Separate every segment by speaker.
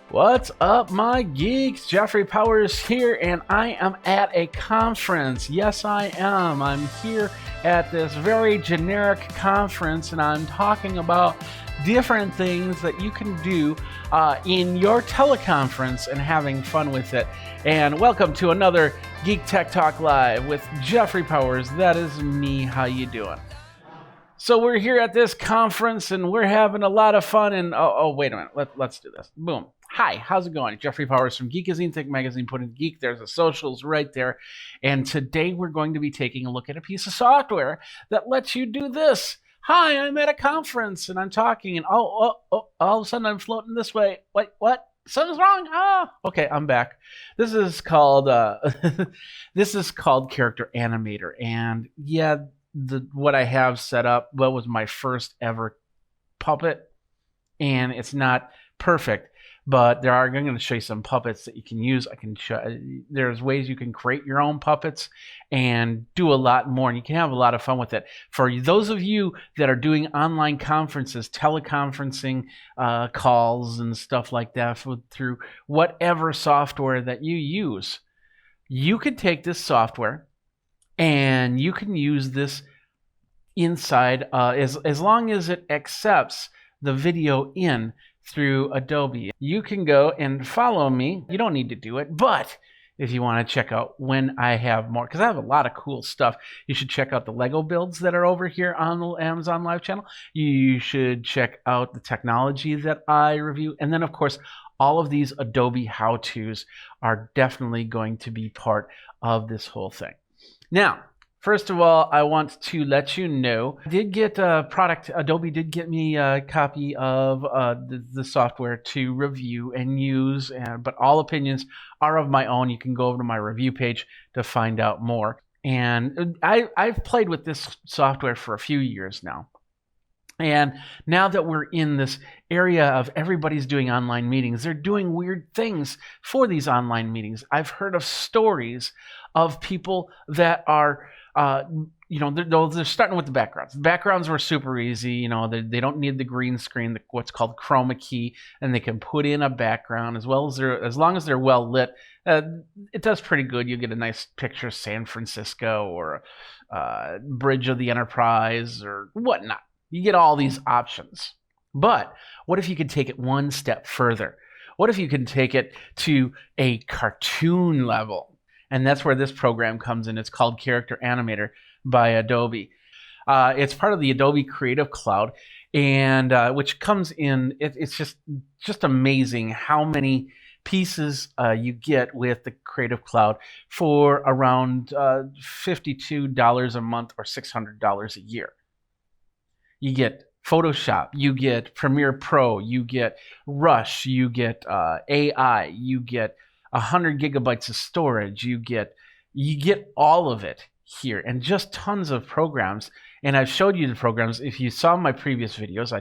Speaker 1: What's up, my geeks? Jeffrey Powers here, and I am at a conference. Yes, I am. I'm here at this very generic conference, and I'm talking about different things that you can do in your teleconference and having fun with it. And welcome to another Geek Tech Talk Live with Jeffrey Powers. That is me. How you doing? So we're here at this conference, and we're having a lot of fun. And wait a minute. Let's do this. Boom. Hi, how's it going? Jeffrey Powers from Geekazine, Think Magazine, Put in Geek. There's the socials right there. And today we're going to be taking a look at a piece of software that lets you do this. Hi, I'm at a conference and I'm talking, and all of a sudden I'm floating this way. Wait, what? Something's wrong. Okay, I'm back. This is called Character Animator, and yeah, what I have set up was my first ever puppet, and it's not perfect. But I'm going to show you some puppets that you can use. There's ways you can create your own puppets and do a lot more, and you can have a lot of fun with it. For those of you that are doing online conferences, teleconferencing calls and stuff like that through whatever software that you use, you can take this software and you can use this inside as long as it accepts the video in through Adobe. You can go and follow me. You don't need to do it, but if you want to check out when I have more, because I have a lot of cool stuff, you should check out the Lego builds that are over here on the Amazon Live channel. You should check out the technology that I review. And then, of course, all of these Adobe how-tos are definitely going to be part of this whole thing. Now, first of all, I want to let you know, I did get a product. Adobe did get me a copy of the software to review and use, but all opinions are of my own. You can go over to my review page to find out more. And I've played with this software for a few years now. And now that we're in this area of everybody's doing online meetings, they're doing weird things for these online meetings. I've heard of stories of people that are they're starting with the backgrounds. The backgrounds were super easy. They don't need the green screen, what's called chroma key, and they can put in a background as long as they're well lit. It does pretty good. You get a nice picture of San Francisco or Bridge of the Enterprise or whatnot. You get all these options. But what if you could take it one step further? What if you can take it to a cartoon level? And that's where this program comes in. It's called Character Animator by Adobe. It's part of the Adobe Creative Cloud, and which comes in. It's just amazing how many pieces you get with the Creative Cloud for around $52 a month or $600 a year. You get Photoshop, you get Premiere Pro, you get Rush, you get AI, you get 100 gigabytes of storage. You get all of it here, and just tons of programs. And I've showed you the programs. If you saw my previous videos,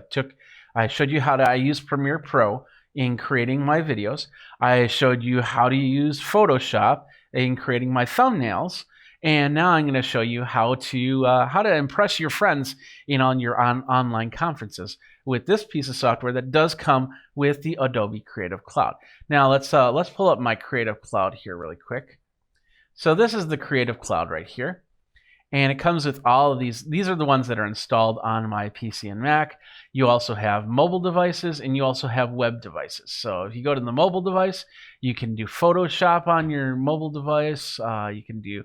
Speaker 1: I showed you how I use Premiere Pro in creating my videos. I showed you how to use Photoshop in creating my thumbnails. And now I'm going to show you how to impress your friends on your online conferences with this piece of software that does come with the Adobe Creative Cloud. Now let's pull up my Creative Cloud here really quick. So this is the Creative Cloud right here, and it comes with all of these. These are the ones that are installed on my PC and Mac. You also have mobile devices, and you also have web devices. So if you go to the mobile device, you can do Photoshop on your mobile device. You can do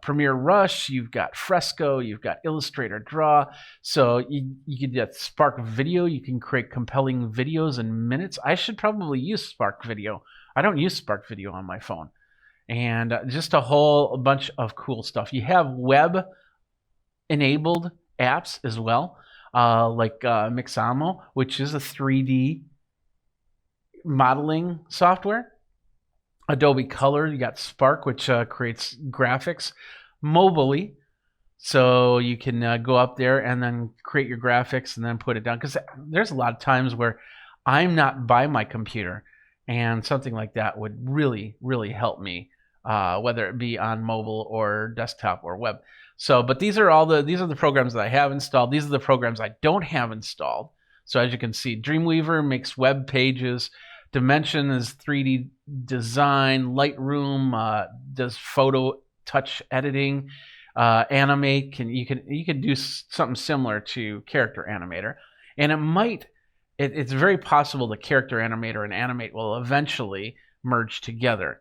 Speaker 1: Premiere Rush, you've got Fresco, you've got Illustrator Draw. So you can get Spark Video. You can create compelling videos in minutes. I should probably use Spark Video. I don't use Spark Video on my phone. And just a whole bunch of cool stuff. You have web-enabled apps as well, like Mixamo, which is a 3D modeling software. Adobe Color, you got Spark, which creates graphics mobilely. So you can go up there and then create your graphics and then put it down. Because there's a lot of times where I'm not by my computer, and something like that would really, really help me, whether it be on mobile or desktop or web. So, but these are the programs that I have installed. These are the programs I don't have installed. So as you can see, Dreamweaver makes web pages, Dimension is 3D design. Lightroom does photo touch editing. Animate you can do something similar to Character Animator, and it's very possible the Character Animator and Animate will eventually merge together.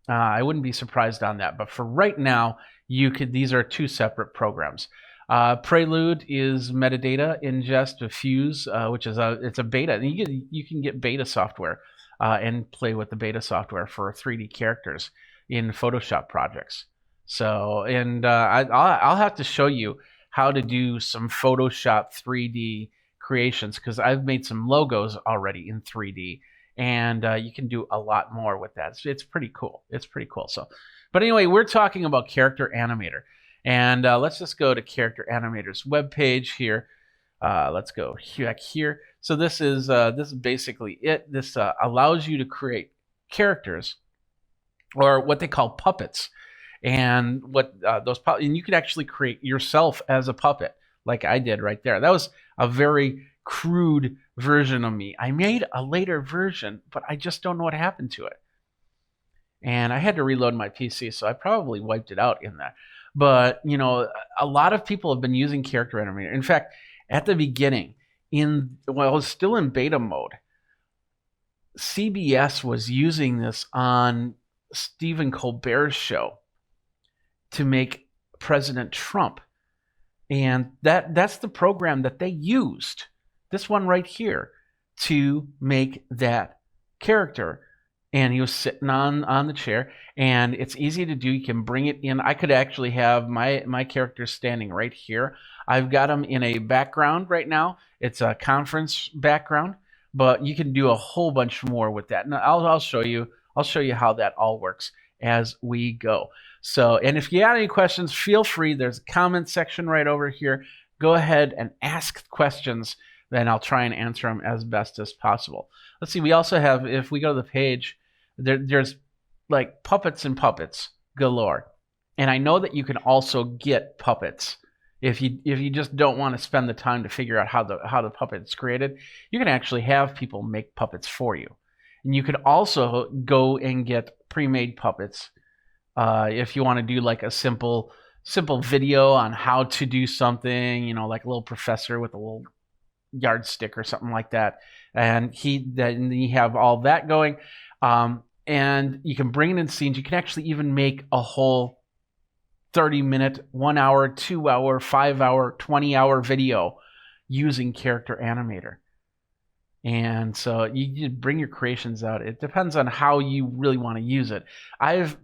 Speaker 1: I wouldn't be surprised on that, but for right now, these are two separate programs. Prelude is metadata ingest with Fuse, which is it's a beta. And you can get beta software and play with the beta software for 3D characters in Photoshop projects. So, and I'll have to show you how to do some Photoshop 3D creations, because I've made some logos already in 3D, and you can do a lot more with that. It's pretty cool. It's pretty cool. So, but anyway, we're talking about Character Animator, and let's just go to Character Animator's webpage here. Let's go back here. So this is basically it. This allows you to create characters, or what they call puppets. And what and you could actually create yourself as a puppet, like I did right there. That was a very crude version of me. I made a later version, but I just don't know what happened to it. And I had to reload my PC, so I probably wiped it out in that. But, you know, a lot of people have been using Character Animator. In fact, at the beginning, while I was still in beta mode, CBS was using this on Stephen Colbert's show to make President Trump. And that's the program that they used, this one right here, to make that character. And he was sitting on the chair, and it's easy to do. You can bring it in. I could actually have my character standing right here. I've got him in a background right now. It's a conference background, but you can do a whole bunch more with that. And I'll show you how that all works as we go. So, and if you got any questions, feel free. There's a comment section right over here. Go ahead and ask questions, then I'll try and answer them as best as possible. Let's see, we also have, if we go to the page, there's like puppets and puppets galore. And I know that you can also get puppets. If you just don't want to spend the time to figure out how the puppet is created, you can actually have people make puppets for you. And you could also go and get pre-made puppets. If you want to do like a simple video on how to do something, you know, like a little professor with a little yardstick or something like that, and then you have all that going, and you can bring it in scenes. You can actually even make a whole 30-minute, 1 hour, 2 hour, 5 hour, 20-hour video using Character Animator. And so you bring your creations out. It depends on how you really want to use it.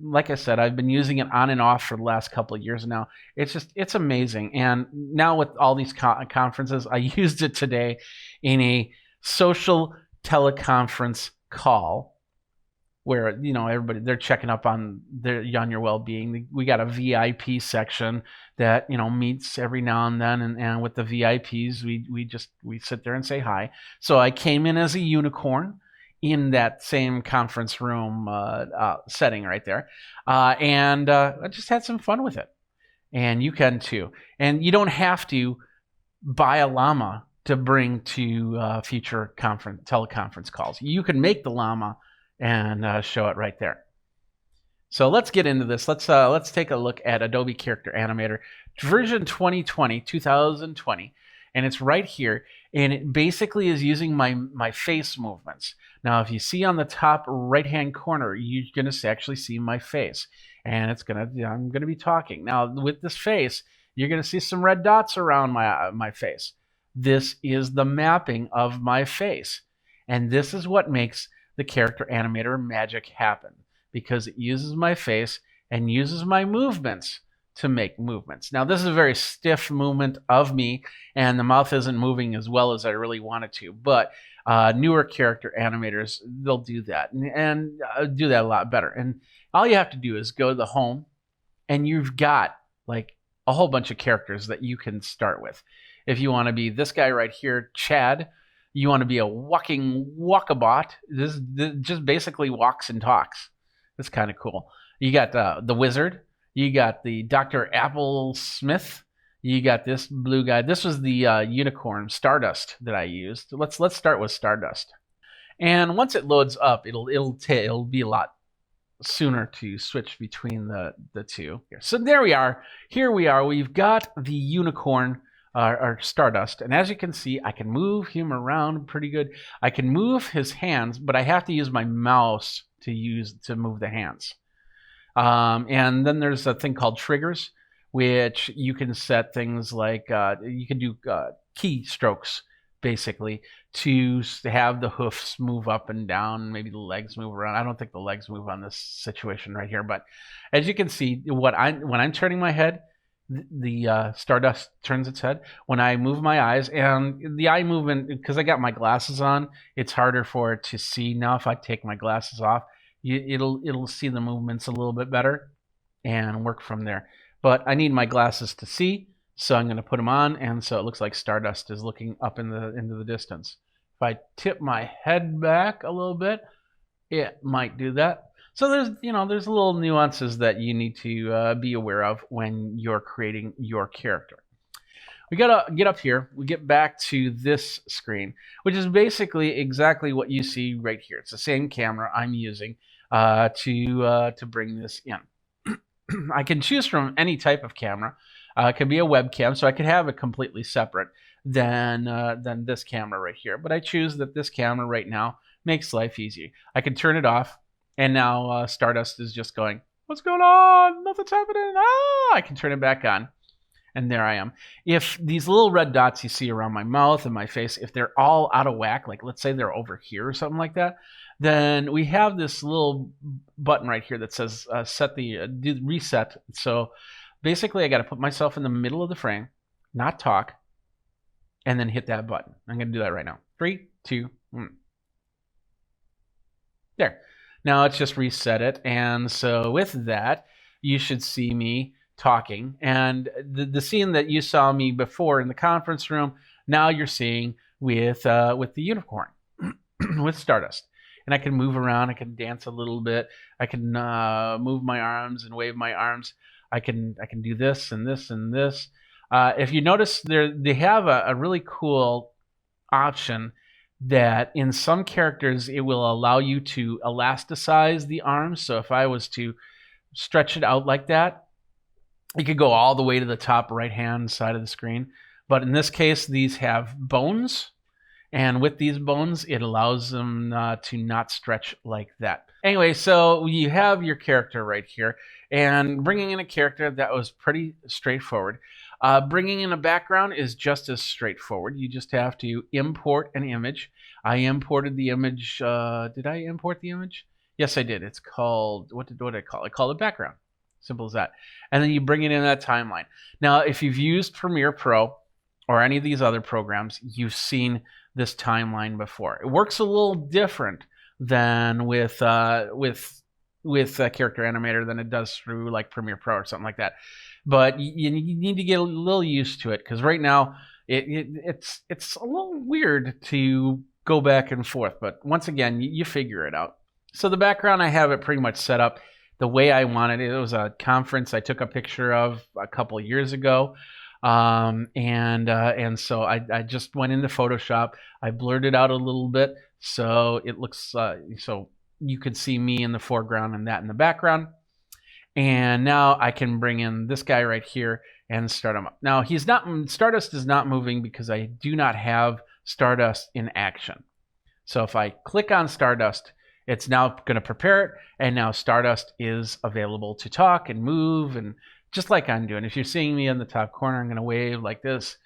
Speaker 1: Like I said, I've been using it on and off for the last couple of years now. It's amazing. And now with all these conferences, I used it today in a social teleconference call where, you know, everybody, they're checking up on your well-being. We got a VIP section that, you know, meets every now and then, and with the VIPs, we sit there and say hi. So I came in as a unicorn in that same conference room setting right there, and I just had some fun with it. And you can too. And you don't have to buy a llama to bring to future teleconference calls. You can make the llama and show it right there. So let's get into this. Let's take a look at Adobe Character Animator version 2020, and it's right here. And it basically is using my face movements. Now, if you see on the top right-hand corner, you're going to actually see my face, and I'm going to be talking. Now, with this face, you're going to see some red dots around my face. This is the mapping of my face, and this is what makes the Character Animator magic happen, because it uses my face and uses my movements to make movements. Now, this is a very stiff movement of me, and the mouth isn't moving as well as I really want it to, but newer Character Animators, they'll do that and do that a lot better. And all you have to do is go to the home, and you've got like a whole bunch of characters that you can start with. If you want to be this guy right here, Chad, you want to be a walking walkabout. This just basically walks and talks. That's kind of cool. You got the wizard. You got the Dr. Apple Smith. You got this blue guy. This was the unicorn Stardust that I used. Let's start with Stardust. And once it loads up, it'll be a lot sooner to switch between the two. So there we are. Here we are. We've got the unicorn, or Stardust, and as you can see, I can move him around pretty good. I can move his hands, but I have to use my mouse to move the hands. And then there's a thing called triggers, which you can set things like you can do keystrokes basically to have the hoofs move up and down, maybe the legs move around. I don't think the legs move on this situation right here, but as you can see, when I'm turning my head, the Stardust turns its head. When I move my eyes, and the eye movement, because I got my glasses on, it's harder for it to see. Now if I take my glasses off, it'll see the movements a little bit better and work from there. But I need my glasses to see, so I'm going to put them on, and so it looks like Stardust is looking up into the distance. If I tip my head back a little bit, it might do that. So there's little nuances that you need to be aware of when you're creating your character. We gotta get up here. We get back to this screen, which is basically exactly what you see right here. It's the same camera I'm using to bring this in. I can choose from any type of camera. It could be a webcam, so I could have it completely separate than this camera right here. But I choose that this camera right now makes life easy. I can turn it off, and now Stardust is just going, "What's going on? Nothing's happening." I can turn it back on, and there I am. If these little red dots you see around my mouth and my face, if they're all out of whack, like let's say they're over here or something like that, then we have this little button right here that says do reset. So basically I got to put myself in the middle of the frame, not talk, and then hit that button. I'm going to do that right now. 3, 2, 1. There. Now it's just reset it. And so with that, you should see me talking. And the scene that you saw me before in the conference room, now you're seeing with the unicorn, with Stardust. And I can move around. I can dance a little bit. I can move my arms and wave my arms. I can do this and this and this. If you notice, they have a really cool option that in some characters it will allow you to elasticize the arms. So if I was to stretch it out like that, it could go all the way to the top right hand side of the screen. But in this case, these have bones, and with these bones it allows them to not stretch like that. Anyway, so you have your character right here, and bringing in a character, that was pretty straightforward. Bringing in a background is just as straightforward. You just have to import an image. I imported the image. Did I import the image? Yes, I did. It's called, what did I call it? I called it background. Simple as that. And then you bring it in that timeline. Now, if you've used Premiere Pro or any of these other programs, you've seen this timeline before. It works a little different than with Character Animator than it does through like Premiere Pro or something like that. But you need to get a little used to it, because right now it's a little weird to go back and forth. But once again, you figure it out. So the background, I have it pretty much set up the way I wanted it. It was a conference I took a picture of a couple years ago. And so I just went into Photoshop. I blurred it out a little bit so it looks so you could see me in the foreground and that in the background. And now I can bring in this guy right here and start him up. Now Stardust is not moving because I do not have Stardust in action. So if I click on Stardust, it's now going to prepare it, and now Stardust is available to talk and move, and just like I'm doing. If you're seeing me in the top corner, I'm going to wave like this.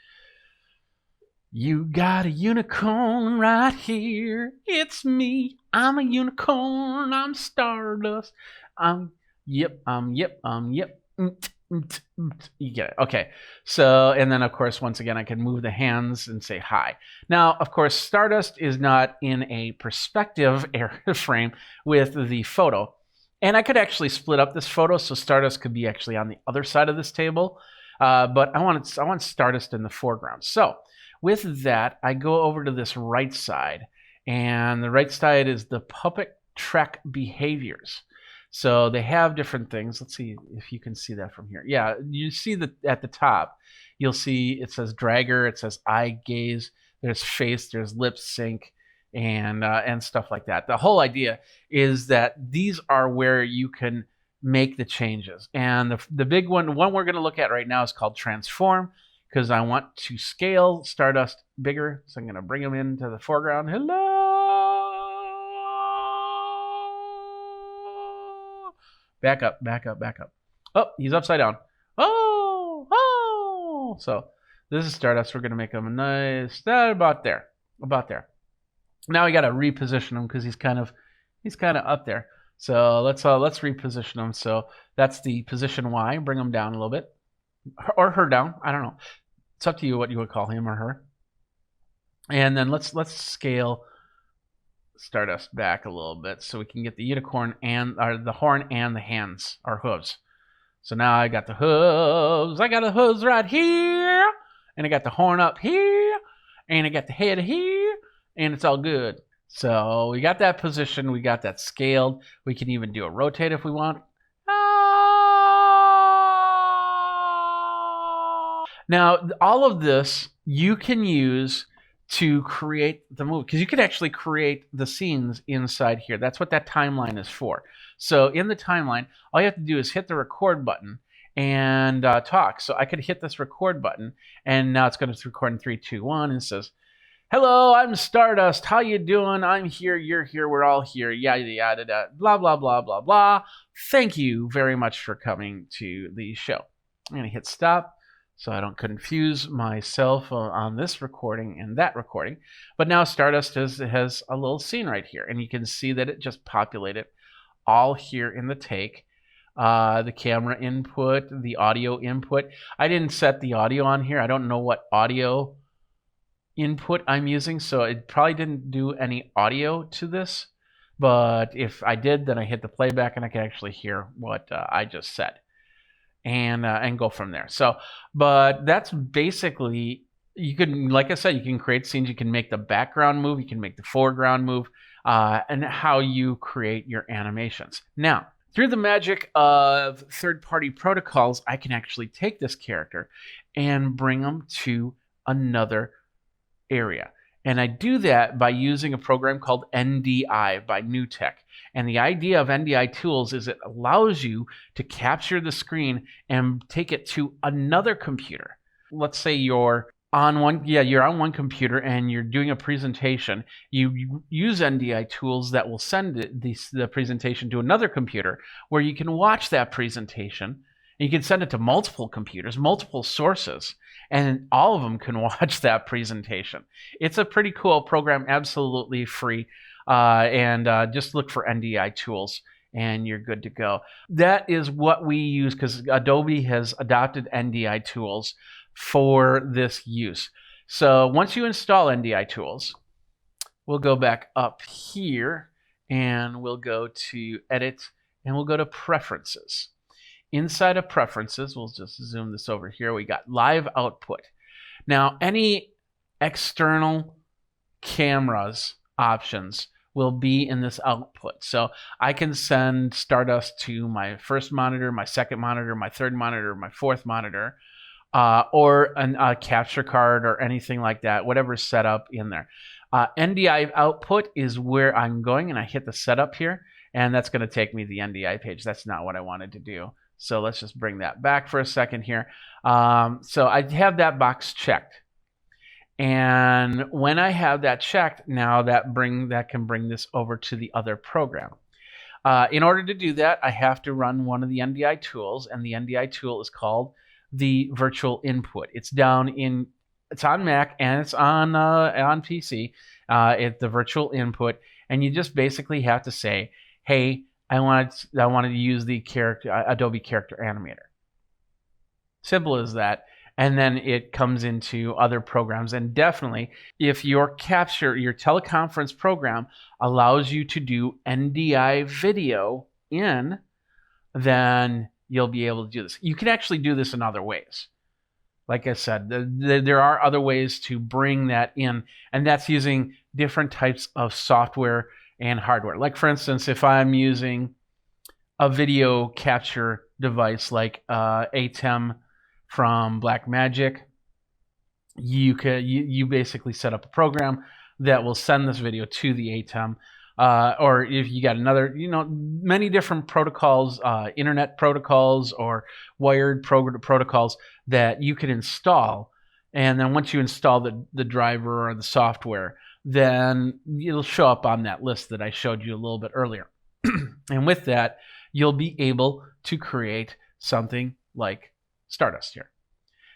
Speaker 1: You got a unicorn right here. It's me. I'm a unicorn. I'm Stardust. Yep. You get it. Okay. So, and then of course, once again, I can move the hands and say hi. Now, of course, Stardust is not in a perspective frame with the photo. And I could actually split up this photo so Stardust could be actually on the other side of this table. But I want Stardust in the foreground. So with that, I go over to this right side. And the right side is the Puppet Trek behaviors. So they have different things. Let's see if you can see that from here. Yeah, you see that at the top, you'll see it says dragger, it says eye gaze, there's face, there's lip sync, and stuff like that. The whole idea is that these are where you can make the changes. And the big one we're going to look at right now is called transform, because I want to scale Stardust bigger. So I'm going to bring him into the foreground. Hello. Back up. Oh, he's upside down. Oh. So this is Stardust. We're going to make him a nice, about there. Now we got to reposition him because he's kind of up there. So let's reposition him. So that's the position Y. Bring him down a little bit, or her down. I don't know. It's up to you what you would call him or her. And then let's scale Stardust back a little bit so we can get the unicorn and the horn and the hands or hooves. So now I got the hooves. I got the hooves right here, and I got the horn up here, and I got the head here, and it's all good. So we got that position. We got that scaled. We can even do a rotate if we want. Now, all of this you can use to create the movie, because you can actually create the scenes inside here. That's what that timeline is for. So in the timeline, all you have to do is hit the record button and talk. So I could hit this record button, and now it's going to record in 3, 2, 1, and it says, "Hello, I'm Stardust. How you doing? I'm here. You're here. We're all here. Yada yada yada. Blah blah blah blah blah. Thank you very much for coming to the show." I'm gonna hit stop so I don't confuse myself on this recording and that recording. But now Stardust has a little scene right here, and you can see that it just populated all here in the take. The camera input, the audio input. I didn't set the audio on here. I don't know what audio input I'm using, so it probably didn't do any audio to this. But if I did, then I hit the playback and I can actually hear what I just said, and go from there. So, but that's basically, you can, like I said, you can create scenes. You can make the background move. You can make the foreground move, and how you create your animations. Now, through the magic of third-party protocols, I can actually take this character and bring them to another area. And I do that by using a program called NDI by NewTek. And the idea of NDI tools is it allows you to capture the screen and take it to another computer. Let's say you're on one computer and you're doing a presentation. You use NDI tools that will send the presentation to another computer where you can watch that presentation. And you can send it to multiple computers, multiple sources, and all of them can watch that presentation. It's a pretty cool program, absolutely free. And just look for NDI tools and you're good to go. That is what we use because Adobe has adopted NDI tools for this use. So once you install NDI tools, we'll go back up here and we'll go to Edit and we'll go to Preferences. Inside of Preferences, we'll just zoom this over here. We got Live Output. Now, any external cameras options will be in this output. So I can send Stardust to my first monitor, my second monitor, my third monitor, my fourth monitor, or a capture card or anything like that, whatever's set up in there. NDI output is where I'm going, and I hit the setup here, and that's going to take me to the NDI page. That's not what I wanted to do. So let's just bring that back for a second here. So I have that box checked. And when I have that checked, now that can bring this over to the other program. In order to do that, I have to run one of the NDI tools, and the NDI tool is called the Virtual Input. It's on Mac and it's on PC. It's the Virtual Input, and you just basically have to say, "Hey, I wanted to use the Adobe Character Animator." Simple as that. And then it comes into other programs. And definitely, if your teleconference program allows you to do NDI video in, then you'll be able to do this. You can actually do this in other ways. Like I said, there are other ways to bring that in, and that's using different types of software and hardware. Like, for instance, if I'm using a video capture device like ATEM from Blackmagic, you basically set up a program that will send this video to the ATEM. Or if you got another, many different protocols, internet protocols or wired protocols that you can install. And then once you install the driver or the software, then it'll show up on that list that I showed you a little bit earlier. And with that, you'll be able to create something like Stardust here.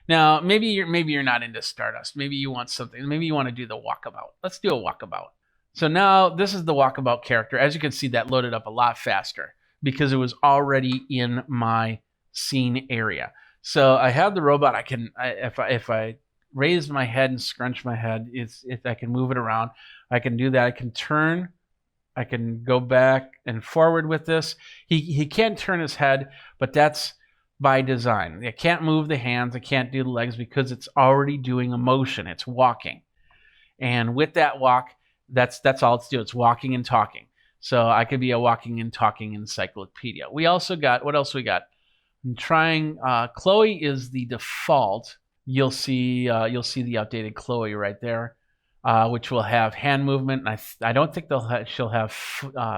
Speaker 1: Now, maybe you're not into Stardust. Maybe you want something. Maybe you want to do the walkabout. Let's do a walkabout. So now this is the walkabout character. As you can see, that loaded up a lot faster because it was already in my scene area. So I have the robot. If I raise my head and scrunch my head, I can move it around. I can do that. I can turn. I can go back and forward with this. He can't turn his head, but that's by design. I can't move the hands. I can't do the legs because it's already doing a motion. It's walking. And with that walk, that's all it's doing. It's walking and talking. So I could be a walking and talking encyclopedia. We also got, what else we got? I'm trying, Chloe is the default. You'll see the updated Chloe right there, which will have hand movement. And I don't think she'll have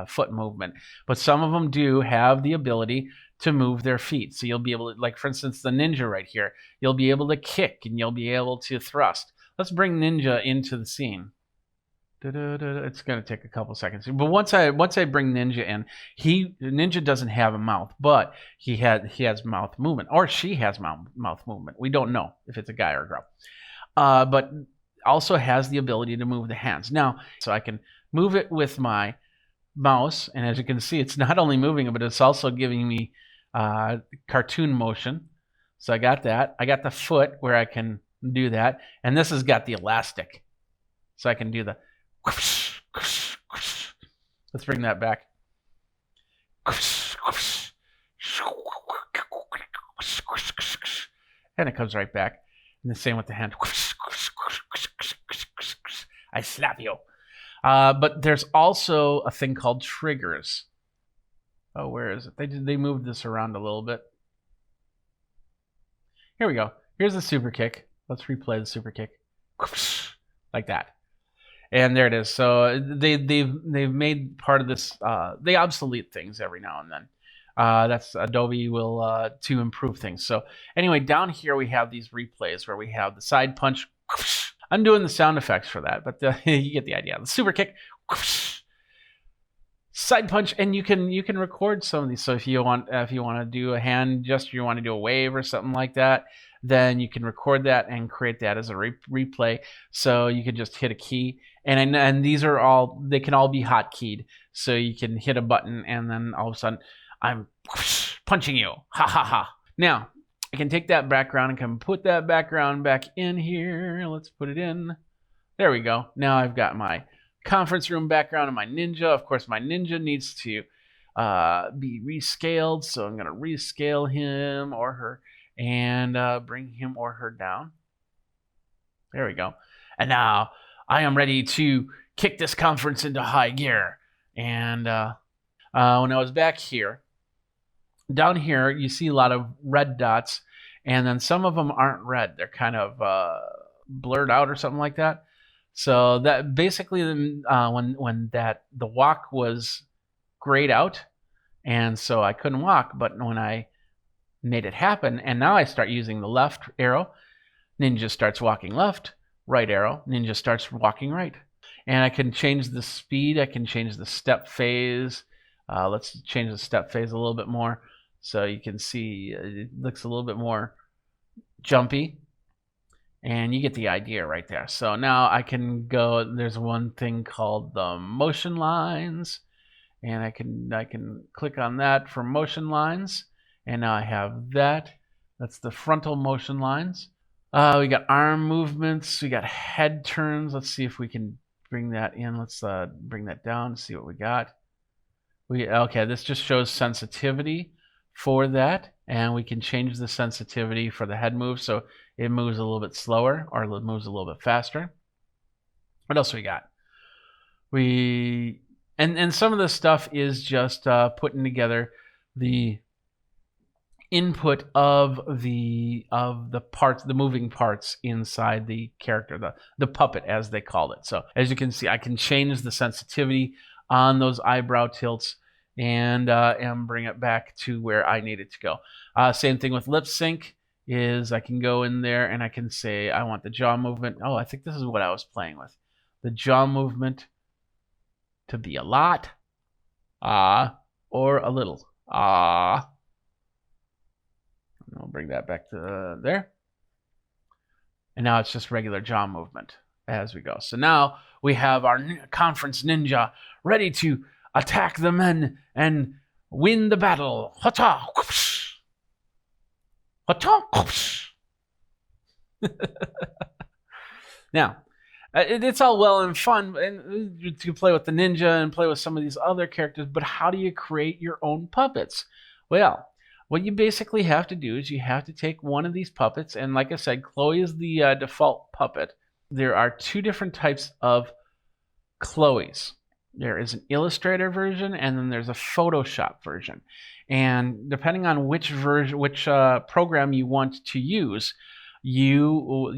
Speaker 1: foot movement, but some of them do have the ability to move their feet. So you'll be able to, like for instance, the Ninja right here, you'll be able to kick and you'll be able to thrust. Let's bring Ninja into the scene. It's going to take a couple seconds. But once I bring Ninja in, Ninja doesn't have a mouth, but he has mouth movement, or she has mouth movement. We don't know if it's a guy or a girl. But also has the ability to move the hands. Now, so I can move it with my mouse, and as you can see, it's not only moving it, but it's also giving me cartoon motion. So I got that. I got the foot where I can do that, and this has got the elastic. So I can do the let's bring that back. And it comes right back. And the same with the hand. I slap you. But there's also a thing called triggers. Oh, where is it? They moved this around a little bit. Here we go. Here's the super kick. Let's replay the super kick. Like that. And there it is. So they've made part of this. They obsolete things every now and then. That's Adobe will to improve things. So anyway, down here we have these replays where we have the side punch. I'm doing the sound effects for that, but you get the idea. The super kick, side punch, and you can record some of these. So if you want to do a hand gesture, you want to do a wave or something like that, then you can record that and create that as a replay. So you can just hit a key, and these are all, they can all be hotkeyed. So you can hit a button, and then all of a sudden I'm punching you. Ha ha ha. Now I can take that background and can put that background back in here. Let's put it in. There we go. Now I've got my conference room background and my Ninja. Of course, my Ninja needs to be rescaled. So I'm going to rescale him or her and bring him or her down. There we go. And now I am ready to kick this conference into high gear. And when I was back here, down here, you see a lot of red dots, and then some of them aren't red. They're kind of blurred out or something like that. So that basically, when the walk was grayed out, and so I couldn't walk. But when I made it happen, and now I start using the left arrow, Ninja starts walking left, right arrow, Ninja starts walking right. And I can change the speed. I can change the step phase. Let's change the step phase a little bit more. So you can see it looks a little bit more jumpy, and you get the idea right there. So now I can go, there's one thing called the motion lines, and I can click on that for motion lines, and now I have that. That's the frontal motion lines. We got arm movements, we got head turns. Let's see if we can bring that in. Let's bring that down, see what we got. Okay, this just shows sensitivity for that, and we can change the sensitivity for the head move so it moves a little bit slower or it moves a little bit faster. What else we got? And some of this stuff is just putting together the input of the parts, the moving parts inside the character, the puppet as they called it. So as you can see, I can change the sensitivity on those eyebrow tilts and bring it back to where I need it to go. Same thing with lip sync. Is I can go in there and I can say I want the jaw movement. Oh, I think this is what I was playing with. The jaw movement to be a lot, or a little, I'll bring that back to there. And now it's just regular jaw movement as we go. So now we have our conference ninja ready to attack the men and win the battle. Hata! Now, it's all well and fun and to play with the ninja and play with some of these other characters, but how do you create your own puppets? Well, what you basically have to do is you have to take one of these puppets, and like I said, Chloe is the default puppet. There are two different types of Chloes. There is an Illustrator version, and then there's a Photoshop version. And depending on which version, which program you want to use, you'll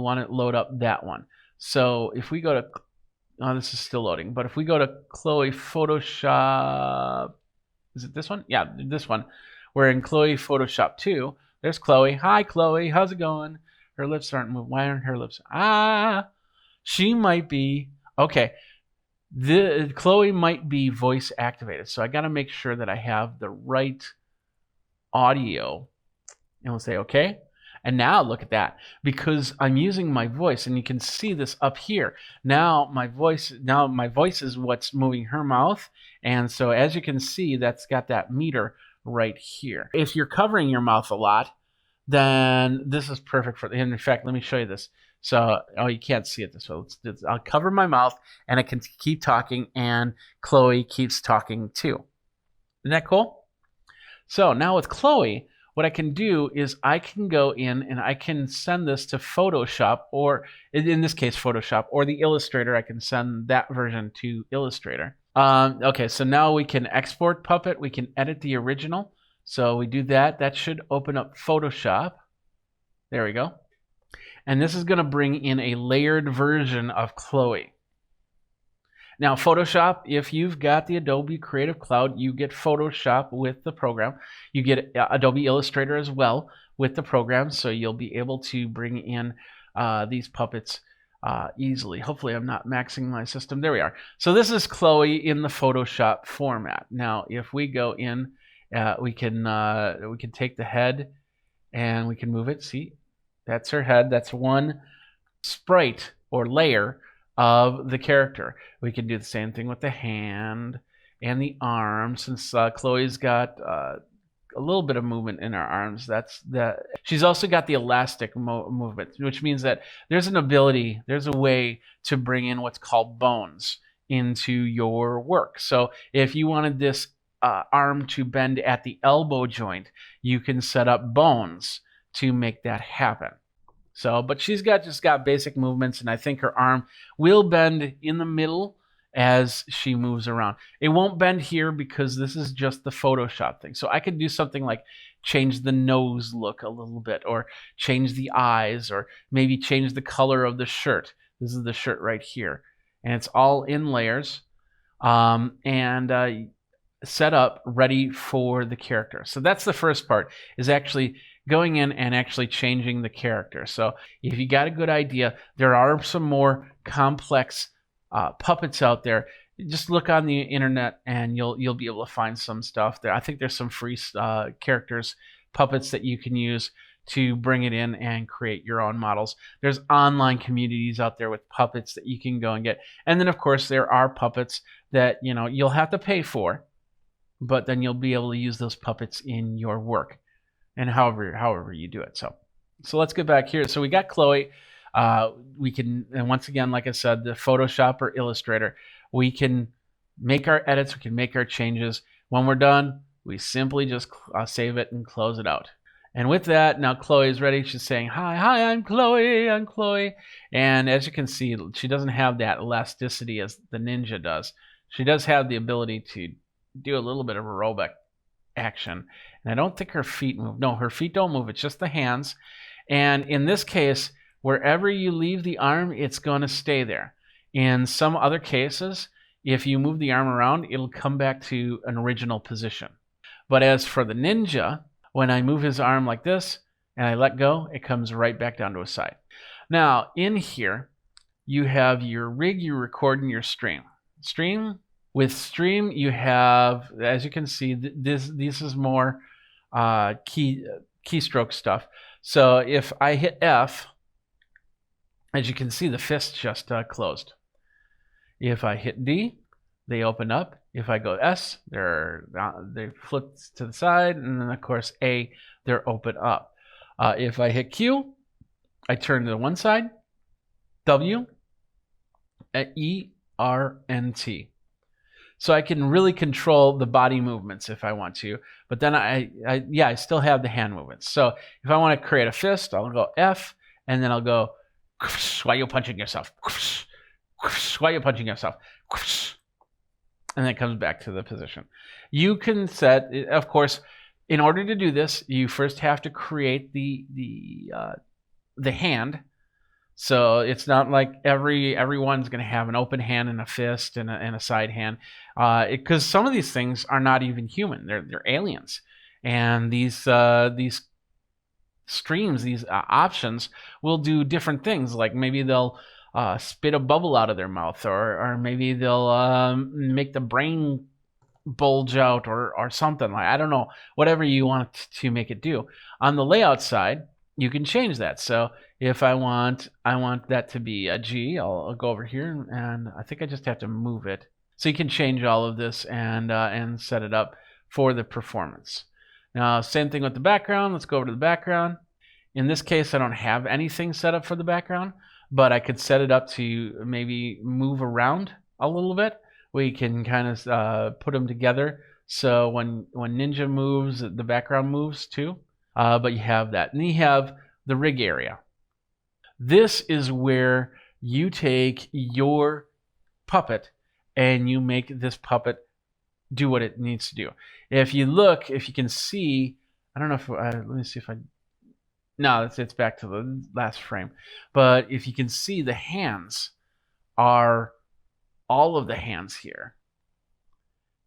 Speaker 1: want to load up that one. So if we go to, this is still loading, but if we go to Chloe Photoshop, is it this one? Yeah, this one. We're in Chloe Photoshop 2. There's Chloe. Hi, Chloe. How's it going? Her lips aren't moving. Why aren't her lips? She might be. Okay. Chloe might be voice activated. So I got to make sure that I have the right audio. And we'll say, okay. And now look at that, because I'm using my voice, and you can see this up here. Now my voice is what's moving her mouth. And so as you can see, that's got that meter right here. If you're covering your mouth a lot, then this is perfect for, in fact, let me show you this. So, you can't see it this way. I'll cover my mouth and I can keep talking, and Chloe keeps talking too. Isn't that cool? So now with Chloe, what I can do is I can go in and I can send this to Photoshop, or in this case Photoshop, or the Illustrator. I can send that version to Illustrator. Okay, so now we can export Puppet. We can edit the original. So we do that. That should open up Photoshop. There we go. And this is going to bring in a layered version of Chloe. Now, Photoshop, if you've got the Adobe Creative Cloud, you get Photoshop with the program. You get Adobe Illustrator as well with the program, so you'll be able to bring in these puppets easily. Hopefully, I'm not maxing my system. There we are. So this is Chloe in the Photoshop format. Now, if we go in, we can take the head and we can move it. See, that's her head. That's one sprite or layer of the character. We can do the same thing with the hand and the arm. Since Chloe's got a little bit of movement in her arms, she's also got the elastic movement, which means that there's a way to bring in what's called bones into your work. So if you wanted this arm to bend at the elbow joint, you can set up bones to make that happen. So, but she's just got basic movements, and I think her arm will bend in the middle as she moves around. It won't bend here because this is just the Photoshop thing. So I could do something like change the nose look a little bit, or change the eyes, or maybe change the color of the shirt. This is the shirt right here. And it's all in layers and set up ready for the character. So that's the first part, is actually going in and actually changing the character. So if you got a good idea, there are some more complex puppets out there. Just look on the internet and you'll be able to find some stuff there. I think there's some free characters, puppets that you can use to bring it in and create your own models. There's online communities out there with puppets that you can go and get. And then of course there are puppets that you'll have to pay for, but then you'll be able to use those puppets in your work, and however you do it. So let's get back here. So we got Chloe. We can, and once again, like I said, the Photoshop or Illustrator, we can make our edits, we can make our changes. When we're done, we simply just save it and close it out. And with that, now Chloe is ready. She's saying, hi, I'm Chloe. And as you can see, she doesn't have that elasticity as the ninja does. She does have the ability to do a little bit of aerobic action. And I don't think her feet move. No, her feet don't move. It's just the hands. And in this case, wherever you leave the arm, it's going to stay there. In some other cases, if you move the arm around, it'll come back to an original position. But as for the ninja, when I move his arm like this and I let go, it comes right back down to his side. Now, in here, you have your rig, you record, and your stream. With stream, you have, as you can see, this is more keystroke stuff. So if I hit F, as you can see, the fist just closed. If I hit D, they open up. If I go S, they flip to the side, and then of course A, they're open up. If I hit Q, I turn to one side. W, E, R, and T. So I can really control the body movements if I want to, but then I still have the hand movements. So if I want to create a fist, I'll go F, and then I'll go, why are you punching yourself? Why are you punching yourself? And then it comes back to the position. You can set, of course, in order to do this, you first have to create the hand. So it's not like everyone's going to have an open hand and a fist and a side hand, because some of these things are not even human; they're aliens, and these streams, these options, will do different things. Like maybe they'll spit a bubble out of their mouth, or maybe they'll make the brain bulge out, or something like, I don't know, whatever you want to make it do. On the layout side, you can change that. So if I want that to be a G, I'll go over here, and I think I just have to move it. So you can change all of this and set it up for the performance. Now, same thing with the background. Let's go over to the background. In this case, I don't have anything set up for the background, but I could set it up to maybe move around a little bit. We can kind of put them together. So when Ninja moves, the background moves too. But you have that. And you have the rig area. This is where you take your puppet and you make this puppet do what it needs to do. If you look, if you can see, I don't know if, let me see if I, no, it's back to the last frame. But if you can see, the hands are all of the hands here.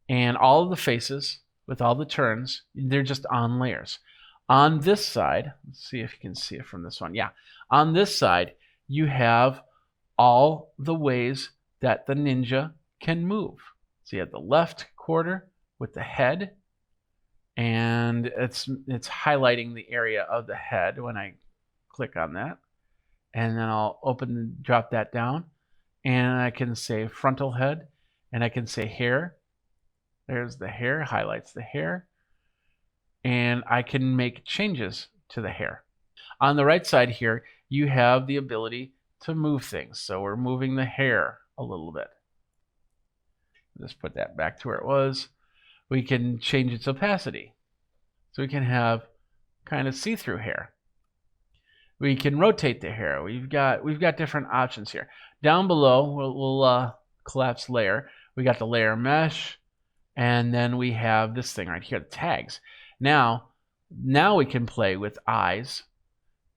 Speaker 1: And all of the faces with all the turns, they're just on layers. On this side, let's see if you can see it from this one. Yeah, on this side, you have all the ways that the ninja can move. So you have the left quarter with the head, and it's highlighting the area of the head when I click on that. And then I'll drop that down, and I can say frontal head, and I can say hair. There's the hair, highlights the hair. And I can make changes to the hair. On the right side here, you have the ability to move things. So we're moving the hair a little bit. Just put that back to where it was. We can change its opacity. So we can have kind of see-through hair. We can rotate the hair. We've got different options here. Down below, we'll collapse layer. We got the layer mesh, and then we have this thing right here, the tags. Now we can play with eyes,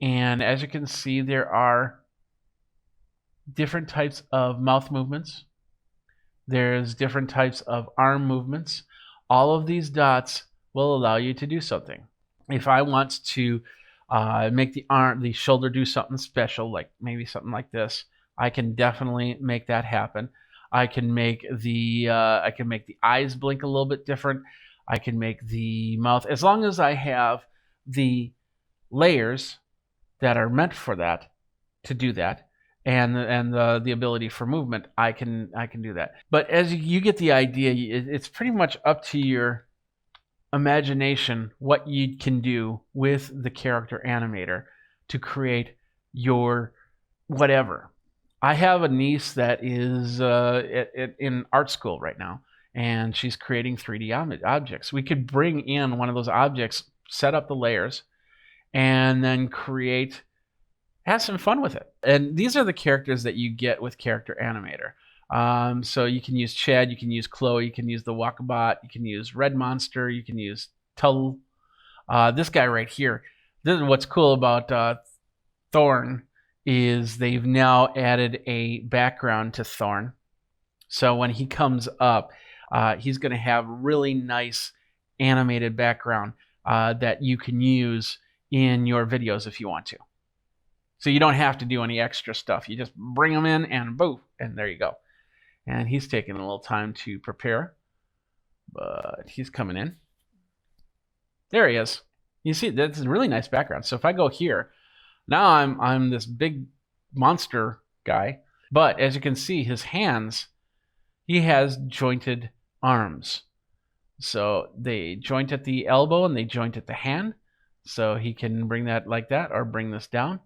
Speaker 1: and as you can see, there are different types of mouth movements. There's different types of arm movements. All of these dots will allow you to do something. If I want to make the shoulder do something special, like maybe something like this, I can definitely make that happen. I can make the eyes blink a little bit different. I can make the mouth, as long as I have the layers that are meant for that to do that, and the ability for movement, I can do that. But as you get the idea, it's pretty much up to your imagination what you can do with the character animator to create your whatever. I have a niece that is in art school right now, and she's creating 3D objects. We could bring in one of those objects, set up the layers, and then have some fun with it. And these are the characters that you get with Character Animator. So you can use Chad, you can use Chloe, you can use the Walkabout, you can use Red Monster, you can use Tull. This guy right here. This is what's cool about Thorn is they've now added a background to Thorn. So when he comes up, he's going to have really nice animated background that you can use in your videos if you want to. So you don't have to do any extra stuff. You just bring them in and boom, and there you go. And he's taking a little time to prepare, but he's coming in. There he is. You see, that's a really nice background. So if I go here, now I'm this big monster guy, but as you can see, his hands, he has jointed arms. So they joint at the elbow and they joint at the hand. So he can bring that like that, or bring this down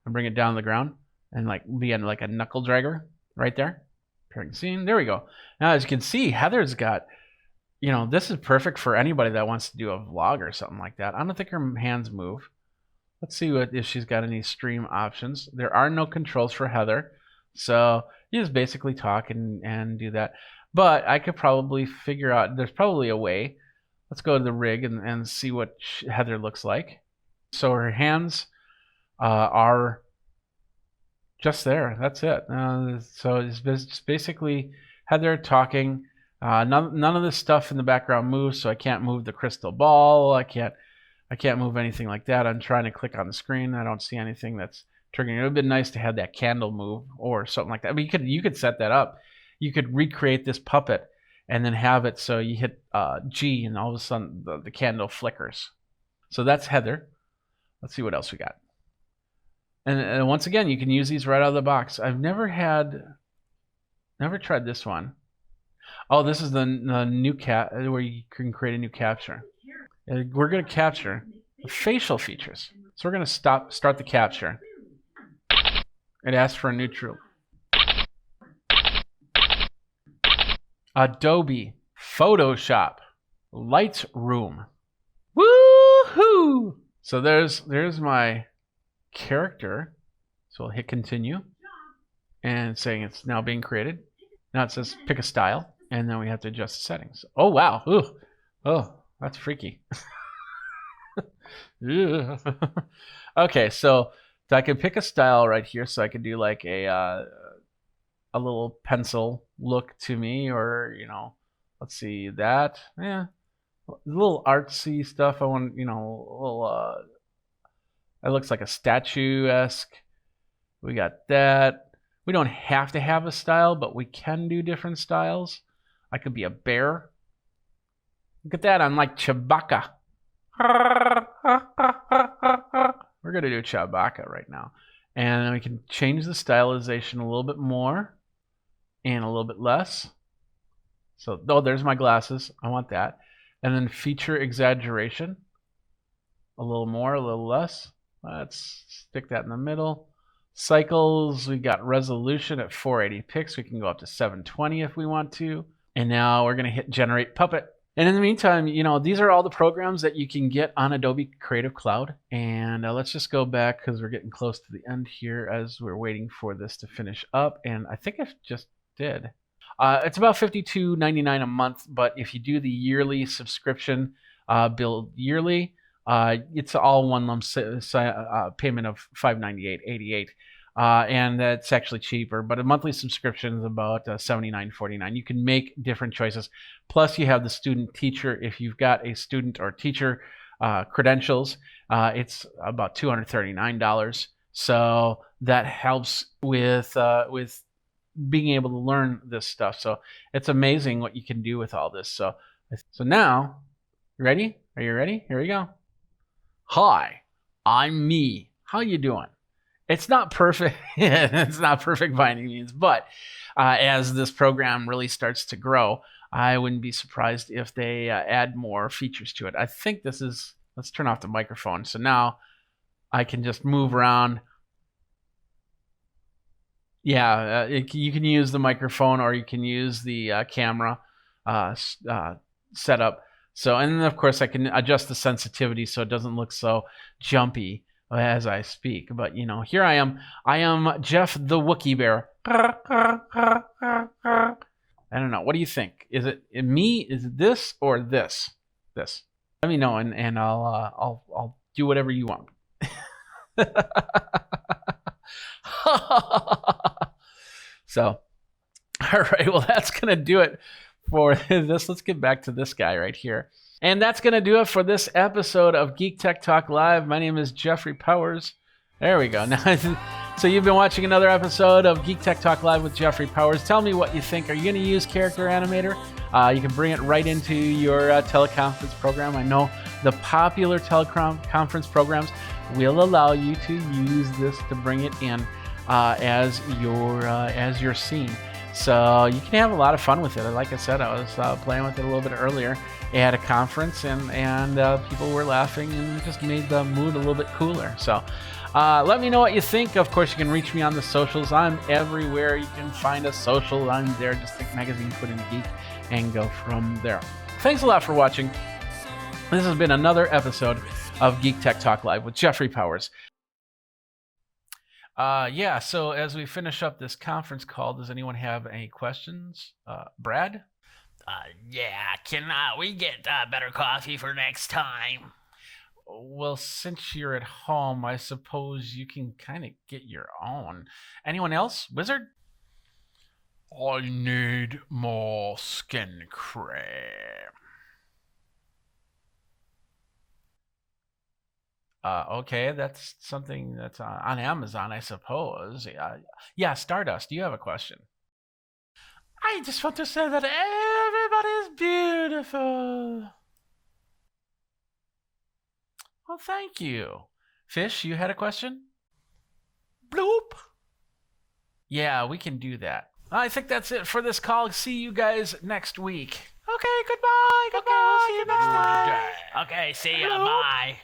Speaker 1: and bring it down the ground and like be in like a knuckle dragger right there. Pairing scene. There we go. Now as you can see, Heather's got, you know, this is perfect for anybody that wants to do a vlog or something like that. I don't think her hands move. Let's see if she's got any stream options. There are no controls for Heather. So you just basically talk and do that. But I could probably figure out, there's probably a way. Let's go to the rig and see what Heather looks like. So her hands are just there. That's it. So it's basically Heather talking. None of this stuff in the background moves, so I can't move the crystal ball. I can't move anything like that. I'm trying to click on the screen. I don't see anything that's triggering. It would have been nice to have that candle move or something like that. But you could set that up. You could recreate this puppet and then have it so you hit G and all of a sudden the candle flickers. So that's Heather. Let's see what else we got. And once again, you can use these right out of the box. I've never tried this one. Oh, this is the new where you can create a new capture. We're going to capture the facial features. So we're going to start the capture. It asks for a neutral. Adobe Photoshop Lightroom. Woohoo! So there's my character. So I'll hit continue and saying it's now being created. Now it says pick a style, and then we have to adjust the settings. Oh wow. Ooh. Oh, that's freaky. Okay, so I can pick a style right here. So I could do like a little pencil look to me, or let's see that. Yeah, a little artsy stuff. I want a little. It looks like a statuesque. We got that. We don't have to have a style, but we can do different styles. I could be a bear. Look at that. I'm like Chewbacca. We're going to do Chewbacca right now. And then we can change the stylization a little bit more and a little bit less. So, there's my glasses. I want that. And then feature exaggeration. A little more, a little less. Let's stick that in the middle. Cycles, we got resolution at 480 pics. We can go up to 720 if we want to. And now we're going to hit generate puppet. And in the meantime, these are all the programs that you can get on Adobe Creative Cloud. And let's just go back because we're getting close to the end here as we're waiting for this to finish up. And I think I just did. It's about $52.99 a month, but if you do the yearly subscription, billed yearly, it's all one lump payment of $598.88. And that's actually cheaper, but a monthly subscription is about $79.49. You can make different choices. Plus, you have the student teacher. If you've got a student or teacher credentials, it's about $239. So that helps with being able to learn this stuff. So it's amazing what you can do with all this. So now, ready? Are you ready? Here we go. Hi, I'm me. How you doing? It's not perfect. It's not perfect by any means, but as this program really starts to grow, I wouldn't be surprised if they add more features to it. I think this is, let's turn off the microphone. So now I can just move around. Yeah, you can use the microphone or you can use the camera setup. So, and then of course I can adjust the sensitivity so it doesn't look so jumpy as I speak. But here I am Jeff the Wookiee Bear. I don't know. What do you think? Is it me? Is it this or this? This. Let me know, and I'll do whatever you want. So, all right. Well, that's gonna do it for this. Let's get back to this guy right here. And that's going to do it for this episode of Geek Tech Talk Live. My name is Jeffrey Powers. There we go. Now, so you've been watching another episode of Geek Tech Talk Live with Jeffrey Powers. Tell me what you think. Are you going to use Character Animator? You can bring it right into your teleconference program. I know the popular teleconference programs will allow you to use this to bring it in as your scene. So you can have a lot of fun with it. Like I said, I was playing with it a little bit earlier at a conference, and people were laughing, and it just made the mood a little bit cooler. So let me know what you think. Of course, you can reach me on the socials. I'm everywhere. You can find a social. I'm there. Just think magazine, put in geek, and go from there. Thanks a lot for watching. This has been another episode of Geek Tech Talk Live with Jeffrey Powers. So as we finish up this conference call, does anyone have any questions? Brad?
Speaker 2: Can we get better coffee for next time?
Speaker 1: Well, since you're at home, I suppose you can kind of get your own. Anyone else? Wizard?
Speaker 3: I need more skin cream.
Speaker 1: Okay, that's something that's on Amazon, I suppose. Yeah, Stardust, do you have a question? I just want to say that everybody's beautiful. Well, thank you. Fish, you had a question?
Speaker 3: Bloop.
Speaker 1: Yeah, we can do that. I think that's it for this call. See you guys next week. Okay, goodbye.
Speaker 2: Okay, we'll see you next time. Okay, see ya. Bye.